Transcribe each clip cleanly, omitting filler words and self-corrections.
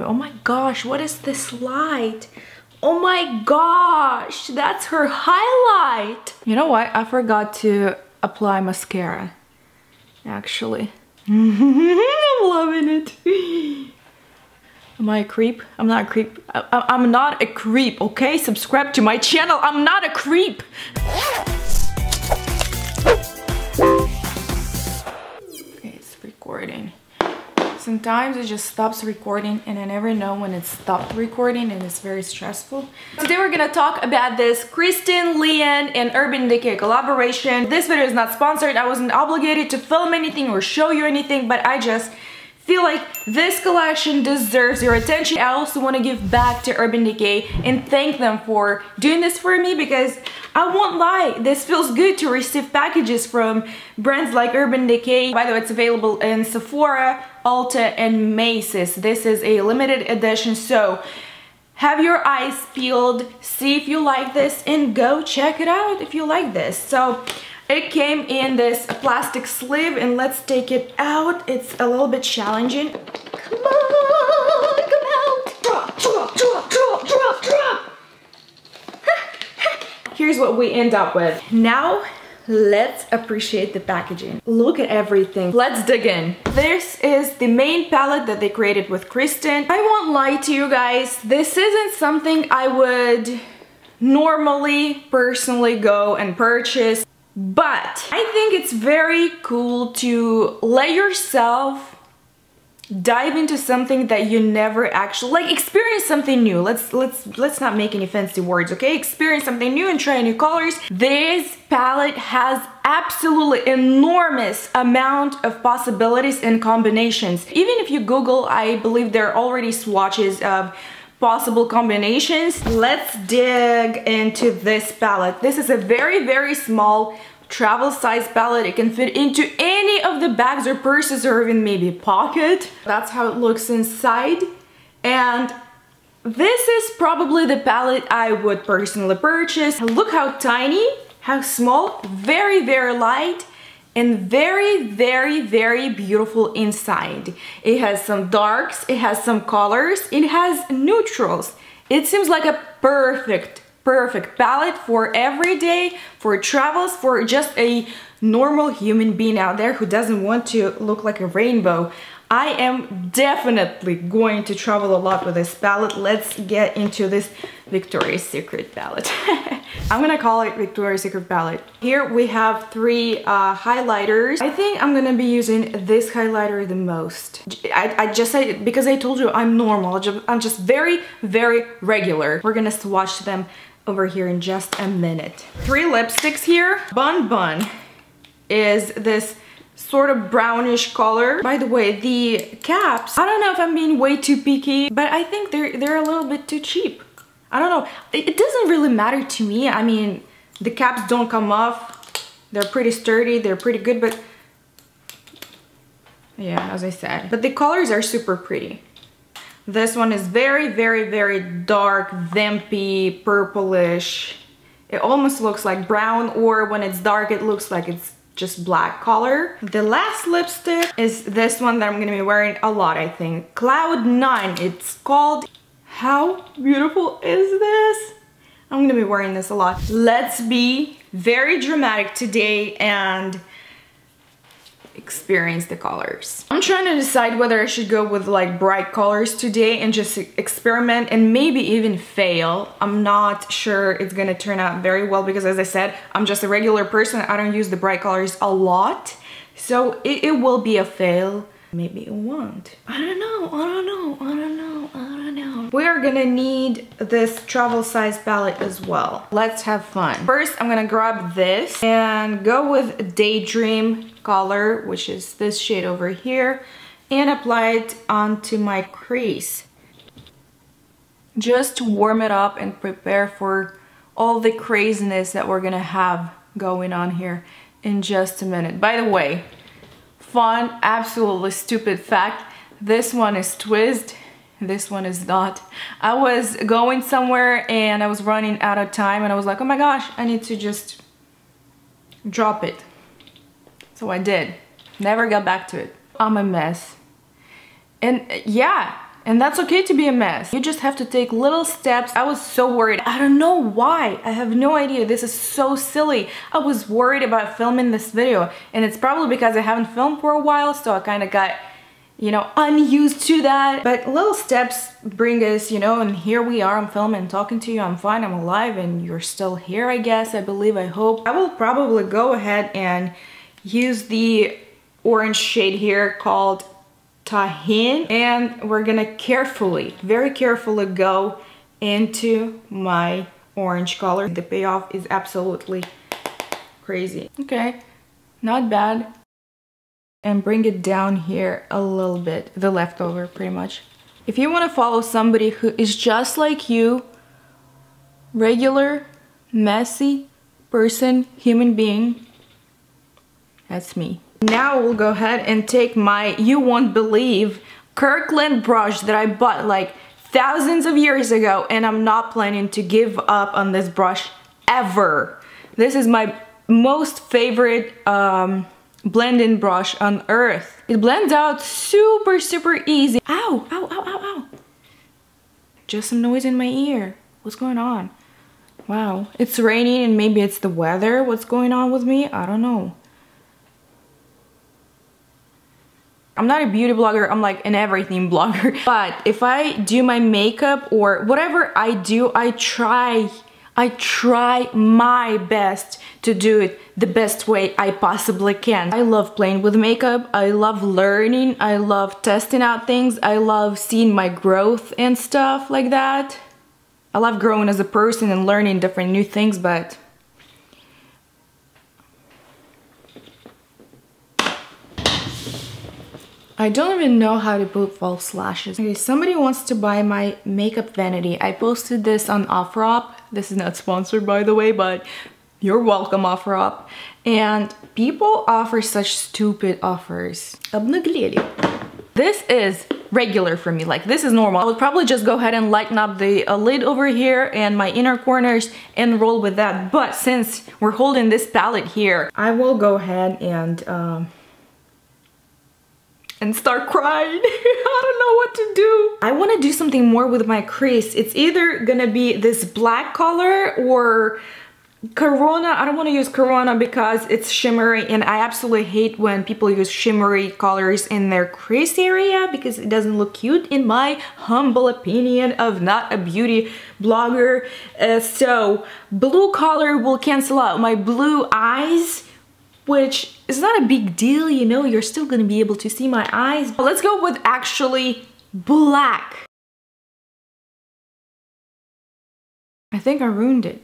Oh my gosh, what is this light? Oh my gosh, that's her highlight. You know what? I forgot to apply mascara, actually. I'm loving it. Am I a creep? I'm not a creep. I'm not a creep, okay? Subscribe to my channel. I'm not a creep. Okay, it's recording. Sometimes it just stops recording and I never know when it stopped recording and it's very stressful. Today we're gonna talk about this Kristen, Leanne, and Urban Decay collaboration. This video is not sponsored. I wasn't obligated to film anything or show you anything, but I just feel like this collection deserves your attention. I also want to give back to Urban Decay and thank them for doing this for me, because I won't lie, this feels good to receive packages from brands like Urban Decay. By the way, it's available in Sephora, Ulta, and Macy's. This is a limited edition, so have your eyes peeled, see if you like this, and go check it out if you like this. So it came in this plastic sleeve, and let's take it out. It's a little bit challenging. Come on, come out. Drop, drop, drop, drop, drop, drop. Here's what we end up with. Now, let's appreciate the packaging. Look at everything. Let's dig in. This is the main palette that they created with Kristen. I won't lie to you guys. This isn't something I would normally, personally go and purchase. But I think it's very cool to let yourself dive into something that you never actually like. Experience something new. Let's not make any fancy words, okay? Experience something new and try new colors. This palette has absolutely enormous amount of possibilities and combinations. Even if you Google, I believe there are already swatches of possible combinations. Let's dig into this palette. This is a very, very small travel size palette. It can fit into any of the bags or purses or even maybe a pocket. That's how it looks inside. And this is probably the palette I would personally purchase. Look how tiny, how small, very, very light, and very, very, very beautiful inside. It has some darks, it has some colors, it has neutrals. It seems like a perfect palette for every day, for travels, for just a normal human being out there who doesn't want to look like a rainbow. I am definitely going to travel a lot with this palette. Let's get into this Victoria's Secret palette. I'm gonna call it Victoria's Secret palette. Here we have three highlighters. I think I'm gonna be using this highlighter the most. I just said, because I told you I'm normal. I'm just very, very regular. We're gonna swatch them over here in just a minute. Three lipsticks here. Bun Bun is this sort of brownish color. By the way, the caps, I don't know if I'm being way too picky, but I think they're a little bit too cheap. I don't know. It doesn't really matter to me. I mean, the caps don't come off. They're pretty sturdy. They're pretty good, but yeah, as I said. But the colors are super pretty. This one is very, very, very dark, vampy, purplish. It almost looks like brown, or when it's dark, it looks like it's just black color. The last lipstick is this one that I'm gonna be wearing a lot, I think. Cloud 9, it's called. How beautiful is this? I'm gonna be wearing this a lot. Let's be very dramatic today and experience the colors. I'm trying to decide whether I should go with like bright colors today and just experiment and maybe even fail. I'm not sure it's gonna turn out very well, because as I said, I'm just a regular person. I don't use the bright colors a lot, so it will be a fail. Maybe it won't. I don't know. We're gonna need this travel size palette as well. Let's have fun. First, I'm gonna grab this and go with Daydream color, which is this shade over here, and apply it onto my crease. Just to warm it up and prepare for all the craziness that we're gonna have going on here in just a minute. By the way, fun, absolutely stupid fact, this one is twizzed, this one is not. I was going somewhere and I was running out of time and I was like, oh my gosh, I need to just drop it. So I did. Never got back to it. I'm a mess. And yeah, And that's okay to be a mess. You just have to take little steps. I was so worried. I don't know why. I have no idea. This is so silly. I was worried about filming this video, and it's probably because I haven't filmed for a while, so I kind of got, you know, unused to that. But little steps bring us, you know, and here we are. I'm filming, talking to you. I'm fine. I'm alive, and you're still here, I guess. I believe, I hope. I will probably go ahead and use the orange shade here called Tahin, and we're gonna carefully, very carefully go into my orange color. The payoff is absolutely crazy. Okay, not bad. And bring it down here a little bit, the leftover pretty much. If you want to follow somebody who is just like you, regular, messy person, human being, that's me. Now we'll go ahead and take my, you won't believe, Kirkland brush that I bought like thousands of years ago, and I'm not planning to give up on this brush ever. This is my most favorite blending brush on earth. It blends out super, super easy. Ow, ow, ow, ow, ow. Just some noise in my ear. What's going on? Wow, it's raining and maybe it's the weather. What's going on with me? I don't know. I'm not a beauty blogger, I'm like an everything blogger. But if I do my makeup or whatever I do, I try my best to do it the best way I possibly can. I love playing with makeup, I love learning, I love testing out things, I love seeing my growth and stuff like that. I love growing as a person and learning different new things, but I don't even know how to put false lashes. Okay, somebody wants to buy my makeup vanity. I posted this on OfferUp. This is not sponsored, by the way, but you're welcome, OfferUp. And people offer such stupid offers. Обнаглели. This is regular for me, like this is normal. I would probably just go ahead and lighten up the lid over here and my inner corners and roll with that. But since we're holding this palette here, I will go ahead and start crying. I don't know what to do. I want to do something more with my crease. It's either gonna be this black color or Corona. I don't want to use Corona because it's shimmery, and I absolutely hate when people use shimmery colors in their crease area because it doesn't look cute, in my humble opinion of not a beauty blogger. So blue color will cancel out my blue eyes, which is not a big deal, you know, you're still gonna be able to see my eyes. But let's go with actually black. I think I ruined it.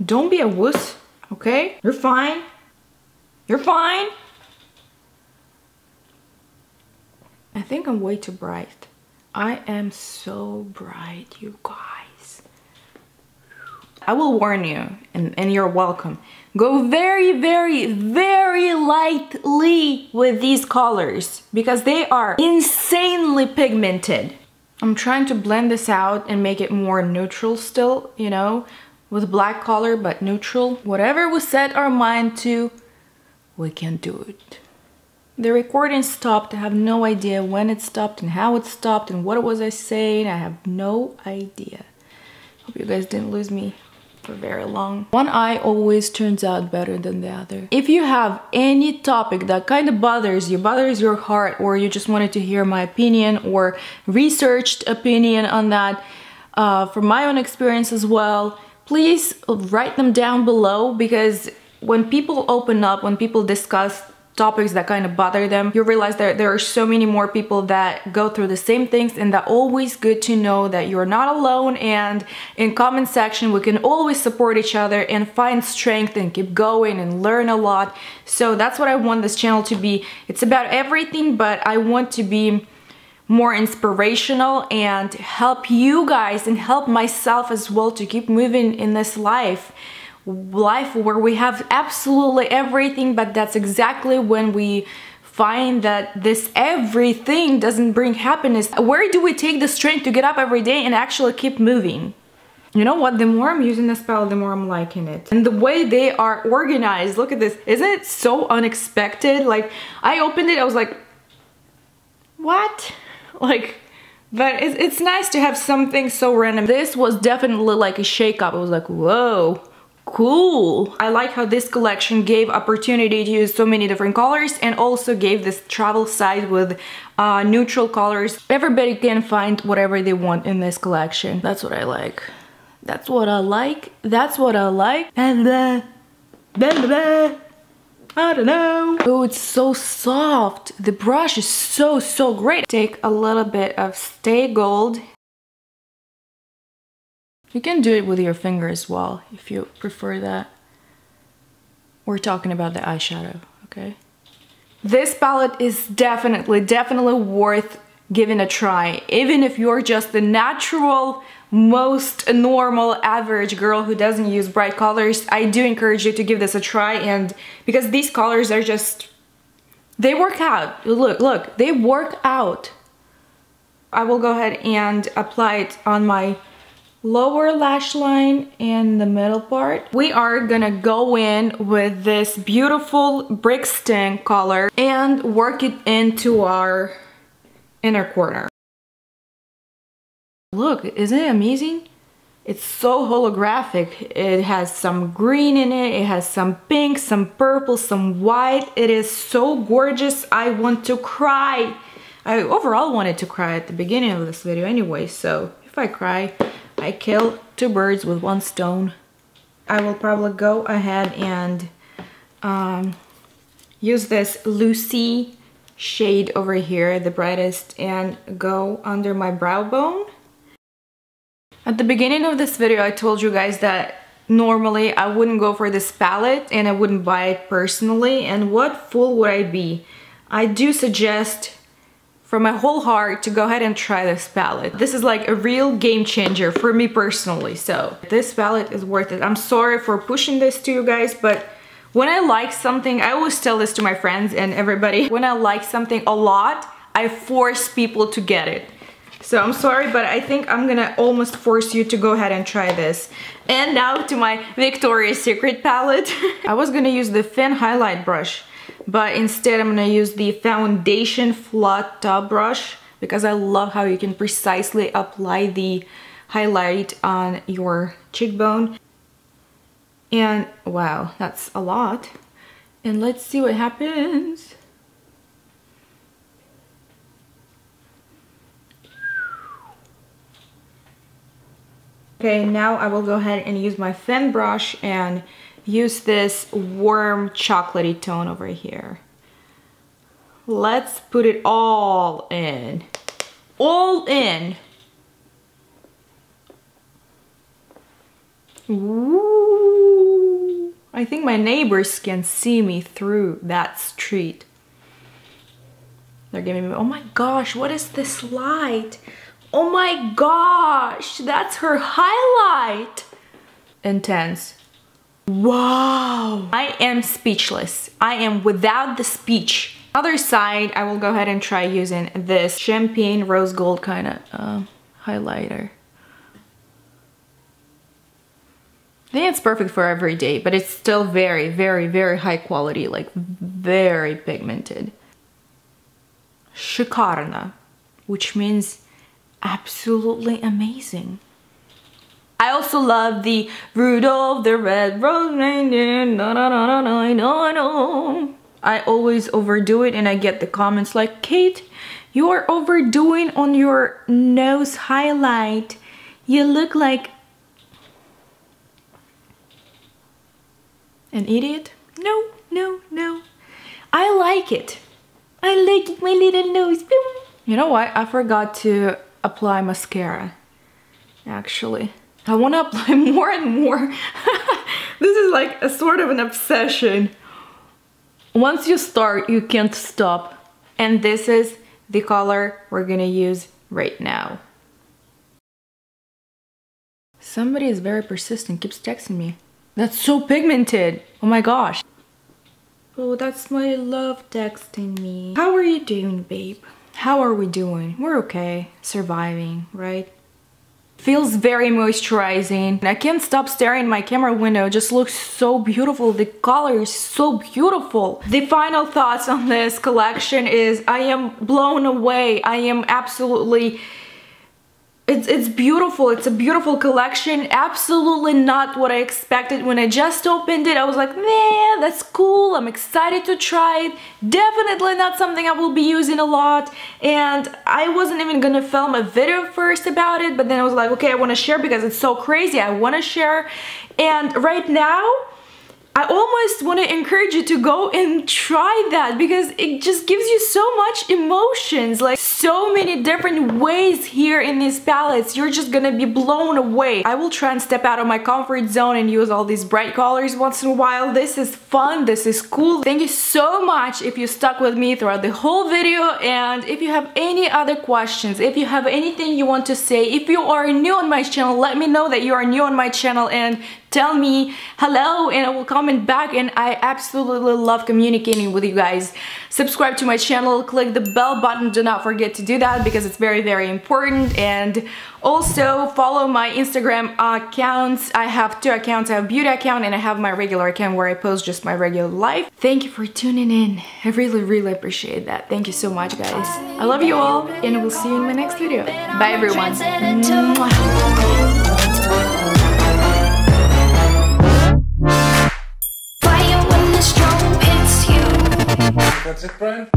Don't be a wuss, okay? You're fine. You're fine. I think I'm way too bright. I am so bright, you guys. I will warn you, and you're welcome. Go very, very, very lightly with these colors because they are insanely pigmented. I'm trying to blend this out and make it more neutral still, you know, with black color, but neutral. Whatever we set our mind to, we can do it. The recording stopped. I have no idea when it stopped and how it stopped and what was I saying. I have no idea. Hope you guys didn't lose me for very long. One eye always turns out better than the other. If you have any topic that kind of bothers you, bothers your heart, or you just wanted to hear my opinion or researched opinion on that, from my own experience as well, please write them down below, because when people open up, when people discuss topics that kind of bother them, you realize that there are so many more people that go through the same things, and that always good to know that you're not alone, and in comment section we can always support each other and find strength and keep going and learn a lot. So that's what I want this channel to be. It's about everything, but I want to be more inspirational and help you guys and help myself as well to keep moving in this life where we have absolutely everything, but that's exactly when we find that this everything doesn't bring happiness. Where do we take the strength to get up every day and actually keep moving? You know what? The more I'm using this palette, the more I'm liking it. And the way they are organized, look at this. Isn't it so unexpected? Like, I opened it, I was like, what? Like, but it's nice to have something so random. This was definitely like a shake-up. It was like, whoa, cool. I like how this collection gave opportunity to use so many different colors and also gave this travel side with neutral colors. Everybody can find whatever they want in this collection. That's what I like. That's what I like. That's what I like. And I don't know. Oh, it's so soft. The brush is so great. Take a little bit of Stay Gold. You can do it with your finger as well if you prefer that. We're talking about the eyeshadow, okay? This palette is definitely worth giving a try. Even if you're just the natural, most normal, average girl who doesn't use bright colors, I do encourage you to give this a try. And because these colors are just, they work out. Look, they work out. I will go ahead and apply it on my lower lash line and the middle part. We are gonna go in with this beautiful Brixton color and work it into our inner corner. Look, isn't it amazing? It's so holographic. It has some green in it, it has some pink, some purple, some white. It is so gorgeous. I want to cry. I overall wanted to cry at the beginning of this video anyway, so if I cry, I kill two birds with one stone. I will probably go ahead and use this Lucy shade over here, the brightest, and go under my brow bone. At the beginning of this video, I told you guys that normally I wouldn't go for this palette and I wouldn't buy it personally, and what fool would I be? I do suggest from my whole heart to go ahead and try this palette. This is like a real game changer for me personally, so this palette is worth it. I'm sorry for pushing this to you guys, but when I like something, I always tell this to my friends and everybody, when I like something a lot, I force people to get it. So I'm sorry, but I think I'm gonna almost force you to go ahead and try this. And now to my Victoria's Secret palette. I was gonna use the thin highlight brush, but instead I'm gonna use the foundation flat top brush because I love how you can precisely apply the highlight on your cheekbone. And wow, that's a lot. And let's see what happens. Okay, now I will go ahead and use my thin brush and use this warm chocolatey tone over here. Let's put it all in. All in. Ooh. I think my neighbors can see me through that street. They're giving me, oh my gosh, what is this light? Oh my gosh, that's her highlight. Intense. Wow. I am speechless. I am without the speech. Other side, I will go ahead and try using this champagne rose gold kind of highlighter. I think it's perfect for every day, but it's still very high quality, like very pigmented. Шикарно, which means absolutely amazing. I also love the Rudolph the Red Rose Reindeer. No, no, no, no, no, no, no. I always overdo it and I get the comments like, Kate, you are overdoing on your nose highlight. You look like an idiot. No, no, no. I like it. I like it, my little nose. You know what? I forgot to apply mascara, actually. I want to apply more and more. This is like a sort of an obsession. Once you start, you can't stop. And this is the color we're gonna use right now. Somebody is very persistent, keeps texting me. That's so pigmented. Oh my gosh. Oh, that's my love texting me. How are you doing, babe? How are we doing? We're okay. Surviving, right? Feels very moisturizing. I can't stop staring at my camera window. It just looks so beautiful. The color is so beautiful. The final thoughts on this collection is I am blown away. I am absolutely... It's beautiful. It's a beautiful collection. Absolutely not what I expected. When I just opened it, I was like, man, that's cool. I'm excited to try it. Definitely not something I will be using a lot. And I wasn't even gonna film a video first about it, but then I was like, okay, I want to share because it's so crazy. I want to share. And right now, I almost want to encourage you to go and try that because it just gives you so much emotions, like so many different ways here in these palettes. You're just gonna be blown away. I will try and step out of my comfort zone and use all these bright colors once in a while. This is fun, this is cool. Thank you so much if you stuck with me throughout the whole video, and if you have any other questions, if you have anything you want to say, if you are new on my channel, let me know that you are new on my channel and tell me hello and I will comment back, and I absolutely love communicating with you guys. Subscribe to my channel, click the bell button, do not forget to do that because it's very, very important, and also follow my Instagram accounts. I have two accounts. I have a beauty account and I have my regular account where I post just my regular life. Thank you for tuning in. I really, really appreciate that. Thank you so much, guys. I love you all and we'll see you in my next video. Bye, everyone. That's it, Brian?